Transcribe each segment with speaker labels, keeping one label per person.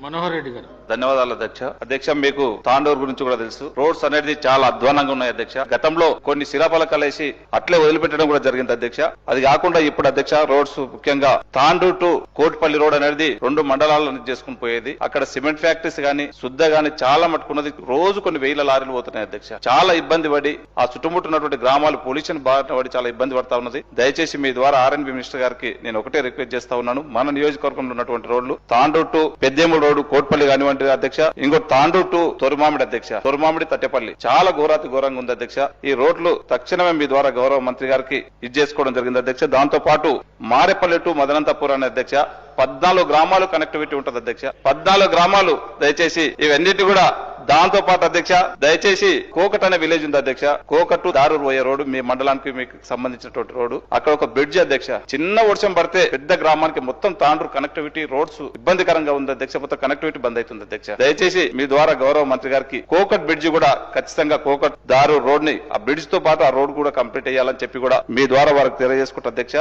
Speaker 1: మనోహర్ రెడ్డి గారు.
Speaker 2: ధన్యవాదాలు అధ్యక్ష. అధ్యక్ష, మీకు తాండూరు గురించి కూడా తెలుసు. రోడ్స్ అనేది చాలా అధ్వానంగా ఉన్నాయి అధ్యక్ష. గతంలో కొన్ని శిలాఫలకాలు వేసి అట్లే వదిలిపెట్టడం కూడా జరిగింది అధ్యక్ష. అది కాకుండా ఇప్పుడు అధ్యక్ష రోడ్స్ ముఖ్యంగా తాండూరు టు కోటిపల్లి రోడ్ అనేది 2 మండలాలను చేసుకుని పోయేది. అక్కడ సిమెంట్ ఫ్యాక్టరీస్ గానీ శుద్ధ గానీ చాలా మట్టుకున్నది. రోజు కొన్ని వేల లారీలు పోతున్నాయి అధ్యక్ష. చాలా ఇబ్బంది పడి ఆ చుట్టుముట్టున్నటువంటి గ్రామాలు పొల్యూషన్ బారిన పడి చాలా ఇబ్బంది పడతా ఉన్నది. దయచేసి మీ ద్వారా ఆర్ఎన్బి మినిస్టర్ గారికి నేను ఒకటే రిక్వెస్ట్ చేస్తా ఉన్నాను. మన నియోజకవర్గంలో ఉన్నటువంటి రోడ్లు తాండూరు టు పెద్దేముల రోడ్డు కోటిపల్లి కానివ్వండి అధ్యక్ష, ఇంకో తాండూరు టు తొరిమామిడి అధ్యక్ష, తొరిమామిడి తట్టెపల్లి చాలా ఘోరాతి ఘోరంగా ఉంది అధ్యక్ష. ఈ రోడ్లు తక్షణమే మీ ద్వారా గౌరవ మంత్రి గారికి ఇది చేసుకోవడం జరిగింది అధ్యక్ష. దాంతో పాటు మారేపల్లి టు మదనంతపూర్ అనే అధ్యక్ష 14 గ్రామాలు కనెక్టివిటీ ఉంటుంది అధ్యక్ష. 14 గ్రామాలు దయచేసి ఇవన్నిటి కూడా. దాంతో పాటు అధ్యక్ష దయచేసి కోకట్ అనే విలేజ్ ఉంది అధ్యక్ష. కోకట్ టు దారూరు పోయే రోడ్డు మీ మండలానికి మీకు సంబంధించినటువంటి రోడ్డు. అక్కడ ఒక బ్రిడ్జ్ అధ్యక్ష. చిన్న వర్షం పడితే పెద్ద గ్రామానికి మొత్తం తాండూరు కనెక్టివిటీ రోడ్స్ ఇబ్బందికరంగా ఉంది అధ్యక్ష. మొత్తం కనెక్టివిటీ బంద్ అవుతుంది అధ్యక్ష. దయచేసి మీ ద్వారా గౌరవ మంత్రి గారికి కోకట్ బ్రిడ్జ్ కూడా ఖచ్చితంగా కోకట్ దారూరు రోడ్ ని ఆ బ్రిడ్జ్ తో పాటు ఆ రోడ్ కూడా కంప్లీట్ అయ్యాలని చెప్పి కూడా మీ ద్వారా వారికి తెలియజేసుకుంటా అధ్యక్ష.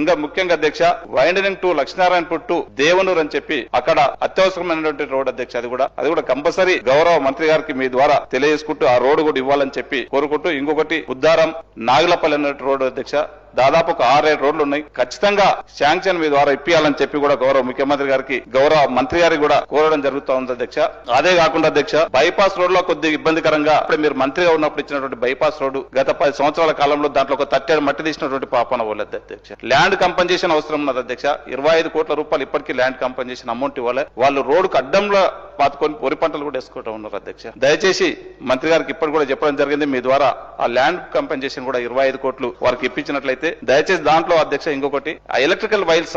Speaker 2: ఇంకా ముఖ్యంగా అధ్యక్ష వైండనింగ్ టు లక్ష్మీనారాయణపూర్ టు దేవనూరు అని చెప్పి అక్కడ అత్యవసరమైనటువంటి రోడ్ అధ్యక్ష. అది కూడా కంపల్సరీ గౌరవ మంత్రి గారికి మీ ద్వారా తెలియజేసుకుంటూ ఆ రోడ్డు కూడా ఇవ్వాలని చెప్పి కోరుకుంటూ, ఇంకొకటి ఉద్దారం నాగులపల్లి అనే రోడ్డు అధ్యక్ష. దాదాపు ఒక 6-7 రోడ్లు ఉన్నాయి. ఖచ్చితంగా శాంక్షన్ మీ ద్వారా ఇప్పియాలని చెప్పి కూడా గౌరవ ముఖ్యమంత్రి గారికి గౌరవ మంత్రి గారికి కూడా కోరడం జరుగుతూ ఉంది అధ్యక్ష. అదే కాకుండా అధ్యక్ష బైపాస్ రోడ్ లో కొద్దిగా ఇబ్బందికరంగా అప్పుడే మీరు మంత్రిగా ఉన్నప్పుడు ఇచ్చినటువంటి బైపాస్ రోడ్డు గత 10 సంవత్సరాల కాలంలో దాంట్లో ఒక 30 మట్టి తీసినటువంటి పాపన పోలేదు అధ్యక్ష. ల్యాండ్ కంపెన్సేషన్ అవసరం ఉన్నది అధ్యక్ష. 25 కోట్ల రూపాయలు ఇప్పటికీ ల్యాండ్ కంపెన్సేషన్ అమౌంట్ ఇవ్వాలి. వాళ్ళు రోడ్డుకు అడ్డంలో పాతుకొని వరి పంటలు కూడా వేసుకుంటూ ఉన్నారు అధ్యక్ష. దయచేసి మంత్రి గారికి ఇప్పటి కూడా చెప్పడం జరిగింది. మీ ద్వారా ఆ ల్యాండ్ కంపెన్సేషన్ కూడా 25 కోట్లు వారికి ఇప్పించినట్లయితే దయచేసి దాంట్లో అధ్యక్ష ఇంకొకటి ఆ ఎలక్ట్రికల్ వైర్స్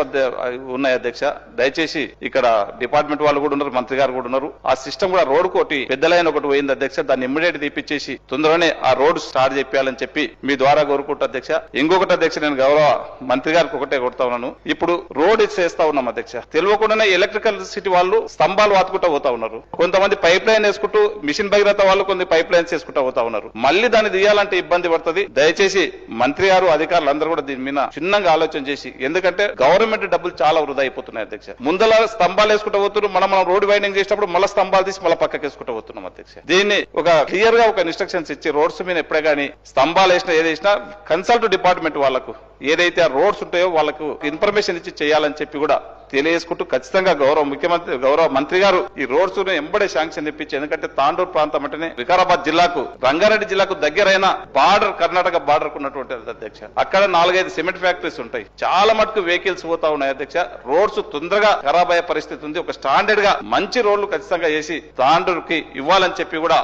Speaker 2: ఉన్నాయి అధ్యక్ష. దయచేసి ఇక్కడ డిపార్ట్మెంట్ వాళ్ళు కూడా ఉన్నారు, మంత్రి గారు కూడా ఉన్నారు. ఆ సిస్టమ్ కూడా రోడ్ కోటి పెద్ద లైన్ ఒకటి పోయింది అధ్యక్ష. దాన్ని ఇమ్మీడియట్ తీపిచ్చేసి తొందరనే ఆ రోడ్ స్టార్ట్ చేయాలని చెప్పి మీ ద్వారా కోరుకుంటా అధ్యక్ష. ఇంకొకటి అధ్యక్ష నేను గౌరవ మంత్రి గారికి ఒకటే కొడతా ఉన్నాను. ఇప్పుడు రోడ్ చేస్తా ఉన్నాం అధ్యక్ష. తెలియకుండానే ఎలక్ట్రికల్ సిటీ వాళ్ళు స్తంభాలు వాతుకుంటా పోతా ఉన్నారు. కొంతమంది పైప్ లైన్ వేసుకుంటూ మిషన్ భగీరథ వాళ్ళు కొన్ని పైప్ లైన్స్ వేసుకుంటా పోతా ఉన్నారు. మళ్ళీ దాన్ని తీయాలంటే ఇబ్బంది పడుతుంది. దయచేసి మంత్రి గారు అధికారులు అందరూ కూడా దీని మీద చిన్నగా ఆలోచన చేసి, ఎందుకంటే గవర్నమెంట్ డబ్బులు చాలా వృధా అయిపోతున్నాయి అధ్యక్ష. ముందల స్తంభాలు వేసుకుంటూ పోతున్నారు. మనం రోడ్ వైండింగ్ చేసినప్పుడు మళ్ళీ స్తంభాలు తీసి మళ్ళీ పక్కకి వేసుకుంటూ పోతున్నాం అధ్యక్ష. దీన్ని ఒక క్లియర్ గా ఒక ఇన్స్ట్రక్షన్స్ ఇచ్చి రోడ్స్ మీద ఎప్పుడే కానీ స్తంభాలు వేసినా ఏది వేసినా కన్సల్ట్ డిపార్ట్మెంట్ వాళ్ళకు ఏదైతే ఆ రోడ్స్ ఉంటాయో వాళ్ళకు ఇన్ఫర్మేషన్ ఇచ్చి చేయాలని చెప్పి కూడా తెలియజేసుకుంటూ ఖచ్చితంగా గౌరవ ముఖ్యమంత్రి గౌరవ మంత్రి గారు ఈ రోడ్స్ ఎంబడే శాంక్షన్ ఇప్పించి, ఎందుకంటే తాండూరు ప్రాంతం అంటేనే వికారాబాద్ జిల్లాకు రంగారెడ్డి జిల్లాకు దగ్గరైన బార్డర్ కర్ణాటక బార్డర్ ఉన్నటువంటి అధ్యక్ష. అక్కడ 4-5 సిమెంట్ ఫ్యాక్టరీస్ ఉంటాయి. చాలా మటుకు వెహికల్స్ పోతా ఉన్నాయి అధ్యక్ష. రోడ్స్ తొందరగా ఖరాబ్ అయ్యే పరిస్థితి ఉంది. ఒక స్టాండర్డ్ గా మంచి రోడ్లు ఖచ్చితంగా వేసి తాండూరుకి ఇవ్వాలని చెప్పి కూడా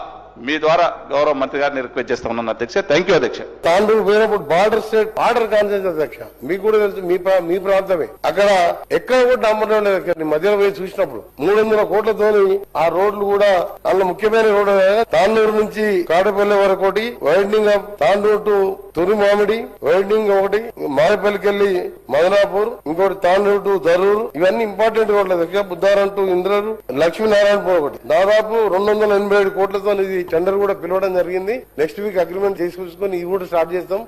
Speaker 2: మీ ద్వారా గౌరవ మంత్రి గారిని రిక్వెస్ట్ చేస్తా ఉన్నాను అధ్యక్ష. థ్యాంక్ యూ అధ్యక్ష.
Speaker 3: తాండూరు పోయినప్పుడు బార్డర్ స్టేట్ బార్డర్ కాన్సెన్స్ అధ్యక్ష. మీకు కూడా తెలుసు, మీ ప్రాంతమే. అక్కడ ఎక్కడ కూడా నమ్మడం లేదు. మధ్యలో పోయి చూసినప్పుడు 300 కోట్లతో ఆ రోడ్లు కూడా అందులో ముఖ్యమైన రోడ్డు తాండూరు నుంచి కాడపల్లి వరకు ఒకటి, winding of Tandur to Turimamidi winding ఒకటి, మారేపల్లికి వెళ్లి మదనాపూర్, ఇంకోటి తాండూరు టు దరూరు. ఇవన్నీ ఇంపార్టెంట్ రోడ్లు అధ్యక్ష. బుద్ధారం టు ఇంద్రూరు, లక్ష్మీనారాయణపూర్ ఒకటి. దాదాపు 287 కోట్లతో ఇది టెండర్ కూడా పిలవడం జరిగింది. నెక్స్ట్ వీక్ అగ్రిమెంట్ చేసుకుని ఇది కూడా స్టార్ట్ చేస్తాం.